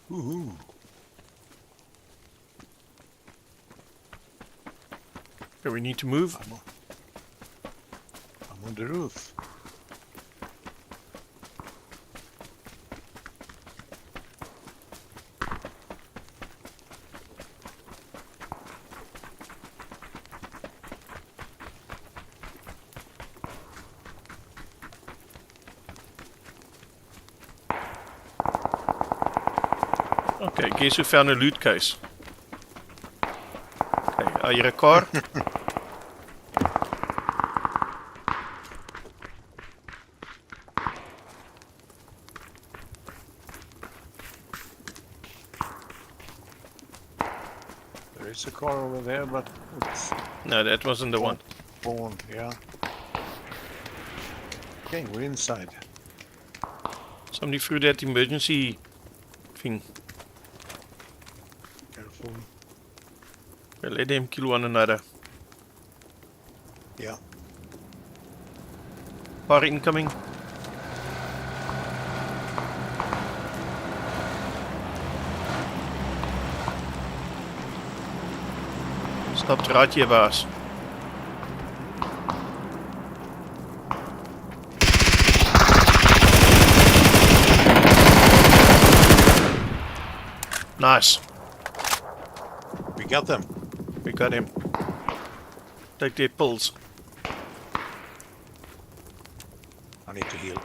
Woohoo! Okay, we need to move. I'm on the roof. Okay, guess who found a loot case? Okay, are you a car? There is a car over there, but it's No, that wasn't the one. born, yeah. Okay, we're inside. Somebody threw that emergency thing. Careful. Okay, let them kill one another. Yeah. Car incoming. Stapt right hier baas. Nice. We got them. We got him. Take their pills. I need to heal.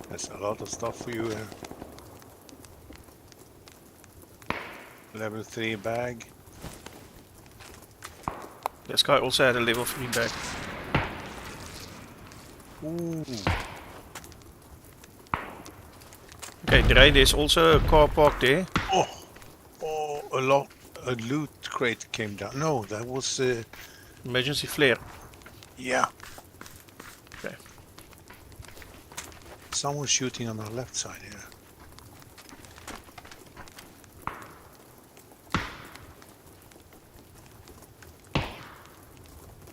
That's a lot of stuff for you here. Level 3 bag. This guy also had a level 3 bag. Ooh. Okay, Drey, there's also a car parked there. Oh, a loot crate came down. No, that was, Emergency flare. yeah. Okay. Someone shooting on our left side here.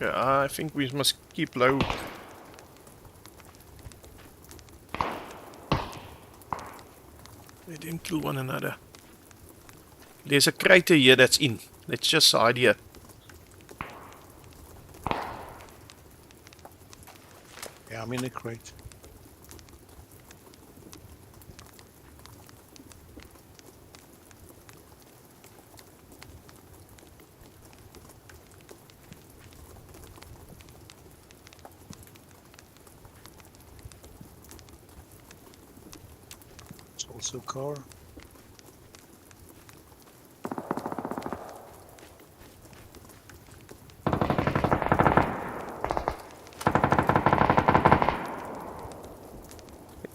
Yeah, I think we must keep low. Let them kill one another. There's a crater here that's in. Let's just hide here. Yeah, I'm in a crate. It's also a car.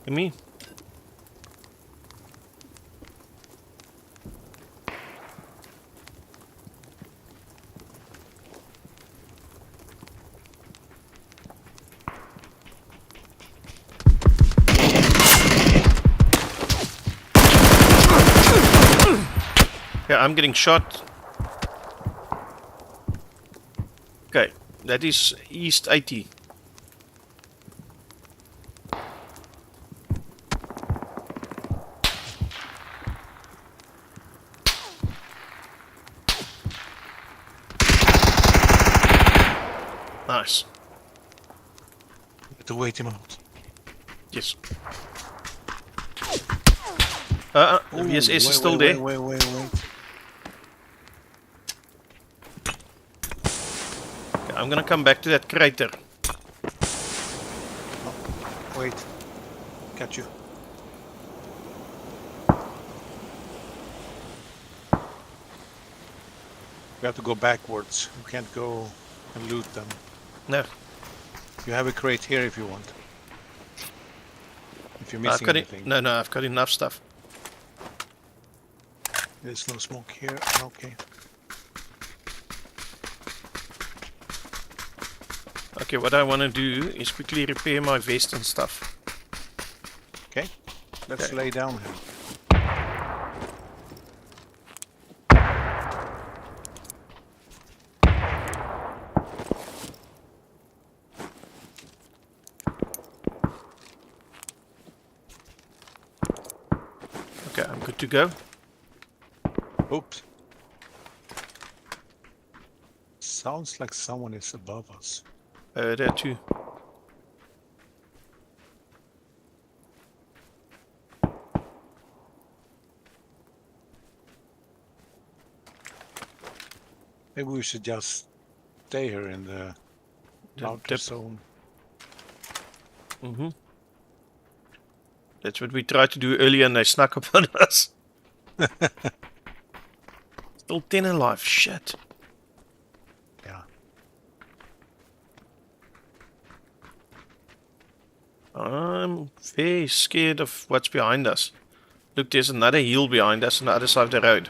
Me? Yeah, I'm getting shot. Okay, that is East 80. Nice. We have to wait him out. Yes. Ooh, VSS is wait, still wait, there. Wait. Okay, I'm gonna come back to that crater. Oh, wait. Got you. We have to go backwards. We can't go and loot them. No, You have a crate here if you want. If you're I've missing got it. anything. No, I've got enough stuff. There's no smoke here. Okay. Okay, what I want to do is quickly repair my vest and stuff. Okay. Let's Okay. lay down here. I'm good to go. Oops. Sounds like someone is above us. There too. Maybe we should just stay here in the outer zone. Mm-hmm. That's what we tried to do earlier and they snuck up on us. Still 10 alive, shit. Yeah. I'm very scared of what's behind us. Look, there's another hill behind us on the other side of the road.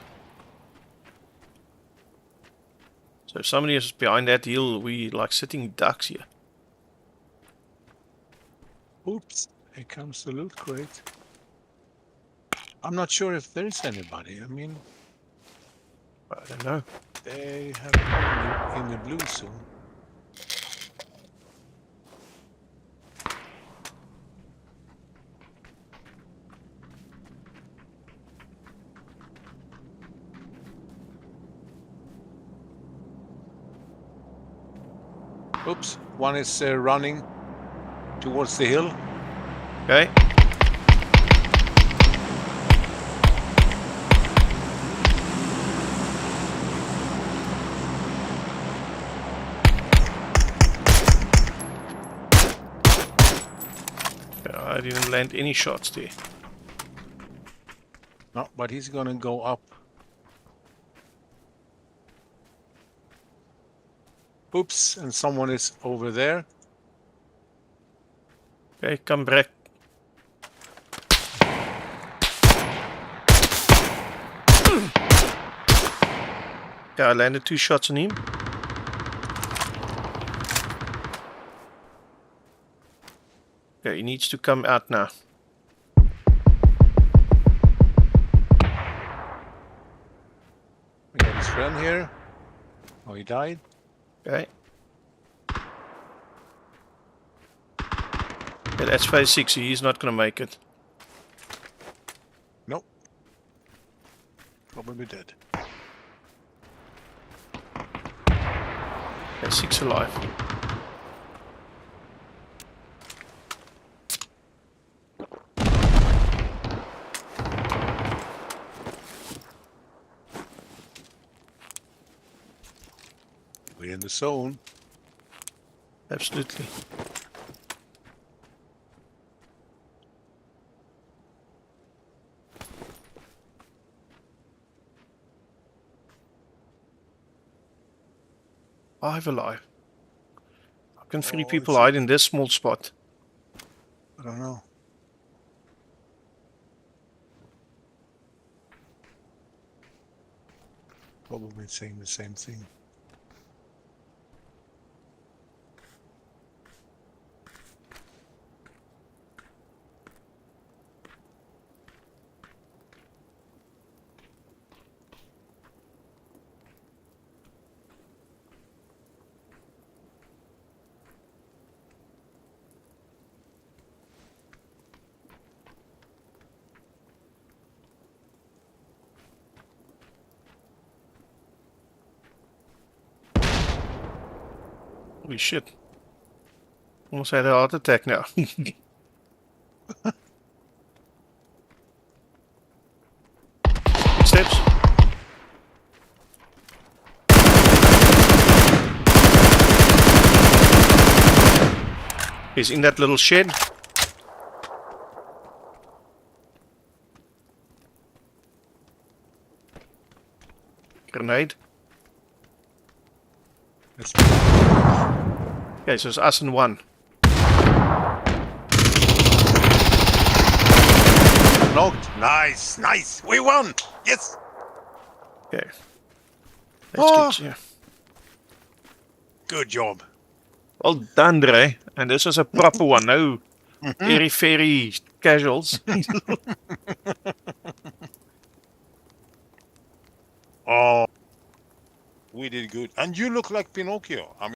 So if somebody is behind that hill, we like sitting ducks here. Oops. Here comes the loot crate. I'm not sure if there is anybody. I mean, I don't know. they have been in the blue zone. Oops, one is running towards the hill. Okay. I didn't land any shots there. No, but he's gonna go up. Oops, and someone is over there. Okay, come back. Yeah, I landed 2 shots on him. Okay, he needs to come out now. We got his friend here. Oh, he died. Okay. Yeah, that's phase 6, he's not gonna make it. Nope. Probably dead. Okay, 6 alive. We're in the zone. Absolutely. Five alive. How can 3 people hide in this small spot? I don't know. Probably saying the same thing. Holy shit. Almost had a heart attack now. Steps. He's in that little shed. Grenade. Okay, so it's us and 1. Knocked. Nice, nice. We won. Yes. Okay. Let's get you. Good job. Well done, Drey. And this was a proper one. No very casuals. Oh, we did good. And you look like Pinocchio. I mean,